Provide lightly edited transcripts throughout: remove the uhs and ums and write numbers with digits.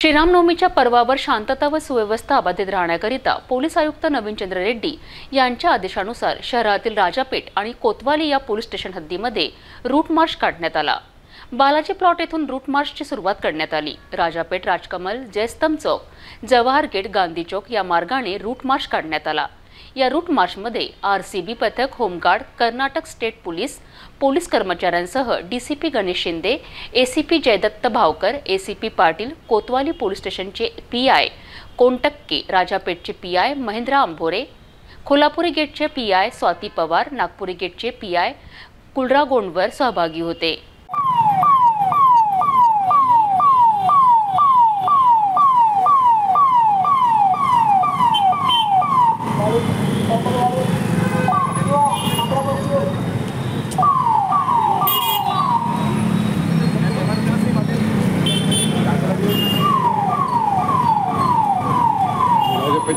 श्रीरामनवमीच्या पर्वावर शांतता व सुव्यवस्था अबाधित राहण्याकरिता पोलीस आयुक्त नवीनचंद्र रेड्डी यांच्या आदेशानुसार शहरातील राजापेठ आणि कोतवाली या पोलीस स्टेशन हद्दीमध्ये रूट मार्च काढण्यात आला। बालाजी प्लॉट येथून रूट मार्चची सुरुवात करण्यात आली। राजापेठ, राजकमल, जयस्तंभ चौक, जवाहर गेट, गांधी चौक या मार्गाने रूट मार्च काढण्यात आला। या रूट मार्चमध्ये आरसीबी पथक, home guard, Karnataka state police, police कर्मचाऱ्यांसह DCP Ganesh Shinde, ACP Jaydatt Bhavkar, ACP Patil, Kotwali police स्टेशनचे पीआय कोंटक्के, राजापेठचे पीआय महेंद्र अंभोरे, कोल्हापुरी गेटचे पीआय स्वाती पवार, नागपुरी गेटचे पीआय कुलरा गोंडवर सहभागी होते।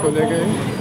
तो ले गए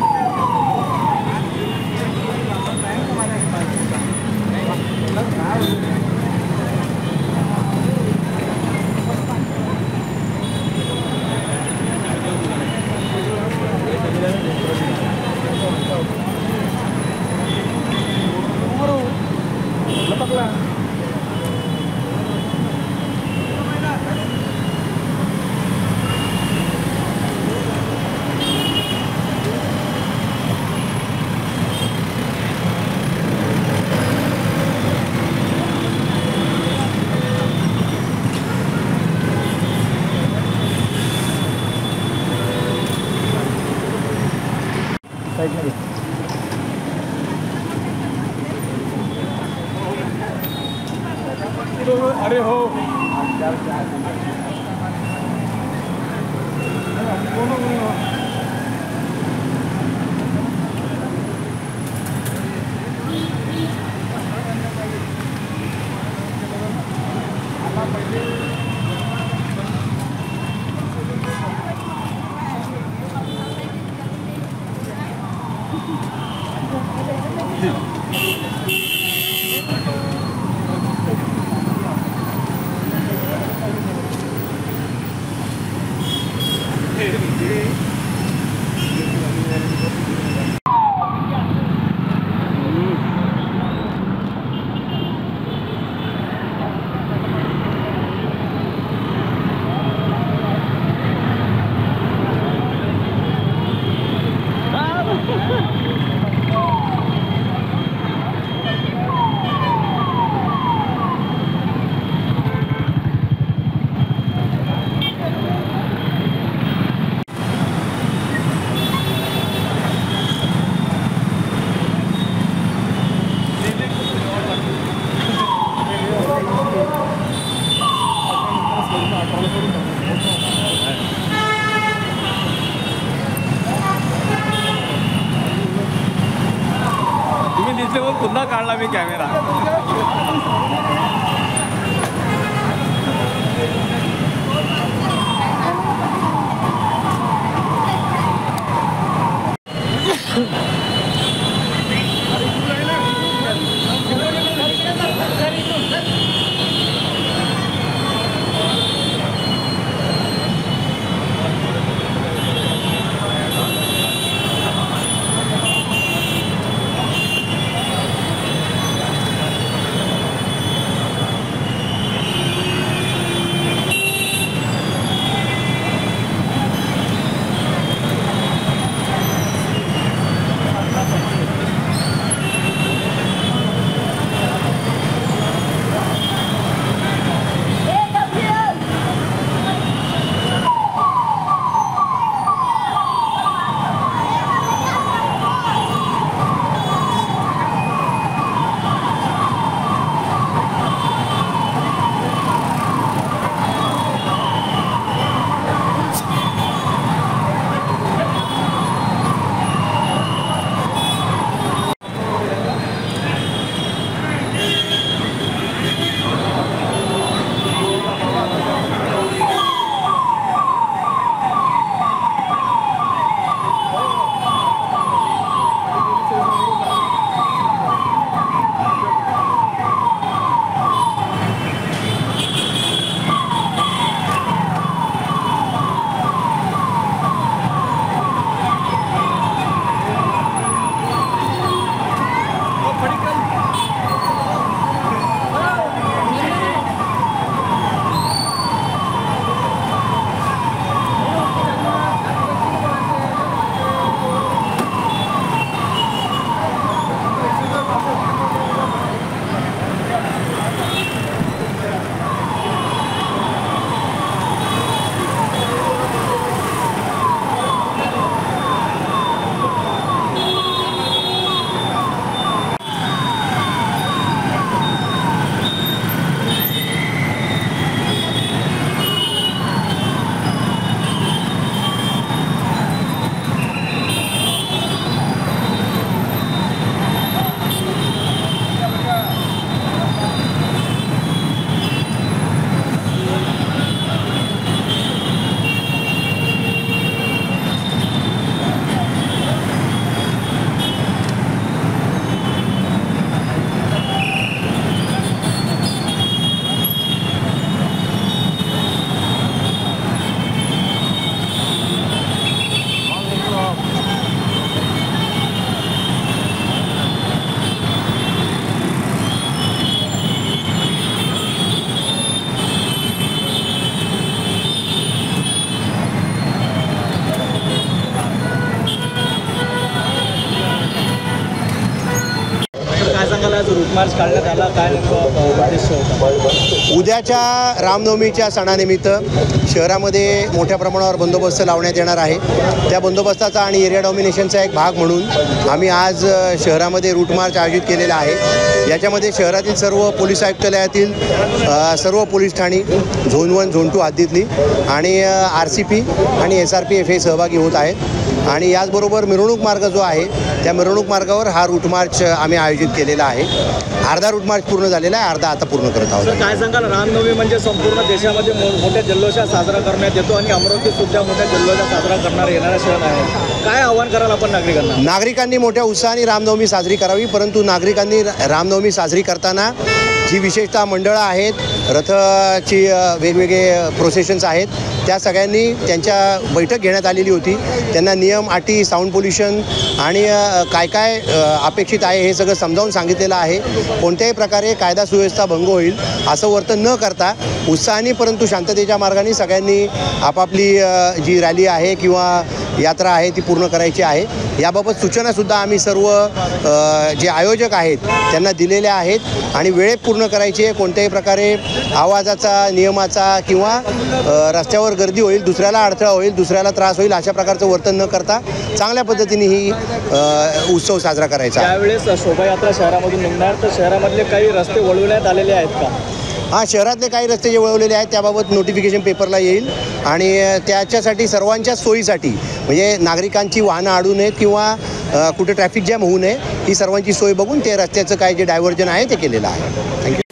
अरे हो पुन्हा काढला मी कॅमेरा। मार्च काढण्यात आला, काय नेमकं उद्देश होता? उद्याच्या रामनवमीच्या सणानिमित्त शहरामध्ये मोठ्या प्रमाणावर बंदोबस्त लावण्यात येणार आहे. त्या बंदोबस्ताचा आणि एरिया डॉमिनेशनचा एक भाग म्हणून आम्ही आज शहरामध्ये रूट मार्च आयोजित केलेला आहे. याच्यामध्ये शहरातील सर्व पोलीस आयुक्तालयातील सर्व पोलीस ठाणी झोन 1 झोन 2 हद्दीतली आणि RCP आणि SRPF हे सहभागी होत आहेत. आणि याचबरोबर मिरवणूक मार्ग जो आहे त्या मिरवणूक मार्गावर हा रूट मार्च आम्ही आयोजित केलेला आहे. अर्धा रूट मार्च पूर्ण झालेला आहे, अर्धा आता पूर्ण करत आहोत. काय सांगाल, रामनवमी म्हणजे संपूर्ण देशामध्ये मोठ्या जल्लोषात साजरा करण्यात येतो आणि अमरावतीत सुद्धा मोठ्या जल्लोषात साजरा करणार येणारा सण आहे. काय आव्हान कराल आपण नागरिकांना? नागरिकांनी मोठ्या उत्साहाने रामनवमी साजरी करावी, परंतु नागरिकांनी रामनवमी साजरी करताना जी विशेषतः मंडळं आहेत, रथाची वेगवेगळे प्रोसेशन्स आहेत, त्या सगळ्यांनी त्यांच्या बैठक घेण्यात आलेली होती. त्यांना नियम, अटी, साऊंड पोल्युशन आणि काय काय अपेक्षित आहे हे सगळं समजावून सांगितलेलं आहे. कोणत्याही प्रकारे कायदा सुव्यवस्था भंग होईल असं वर्तन न करता उत्साहाने परंतु शांततेच्या मार्गाने सगळ्यांनी आपापली जी रॅली आहे किंवा यात्रा आहे ती पूर्ण करायची आहे. याबाबत सूचनासुद्धा आम्ही सर्व जे आयोजक आहेत त्यांना दिलेल्या आहेत आणि वेळेत पूर्ण करायची आहे. कोणत्याही प्रकारे आवाजाचा, नियमाचा किंवा रस्त्यावर गर्दी होईल, दुसऱ्याला अडथळा होईल, दुसऱ्याला त्रास होईल अशा प्रकारचं वर्तन न करता चांगल्या पद्धतीने ही उत्सव साजरा करायचा. त्यावेळेस शोभायात्रा शहरामधून निघणार, तर शहरामधले काही रस्ते वळवण्यात आलेले आहेत का? हां, शहरातले काही रस्ते जे वळवलेले आहेत त्याबाबत नोटिफिकेशन पेपरला येईल आणि त्याच्यासाठी सर्वांच्या सोयीसाठी म्हणजे नागरिकांची वाहनं अडू नयेत किंवा कुठे ट्रॅफिक जॅम होऊ नये ही सर्वांची सोय बघून ते रस्त्याचं काय जे डायव्हर्जन आहे ते केलेलं आहे. थँक्यू.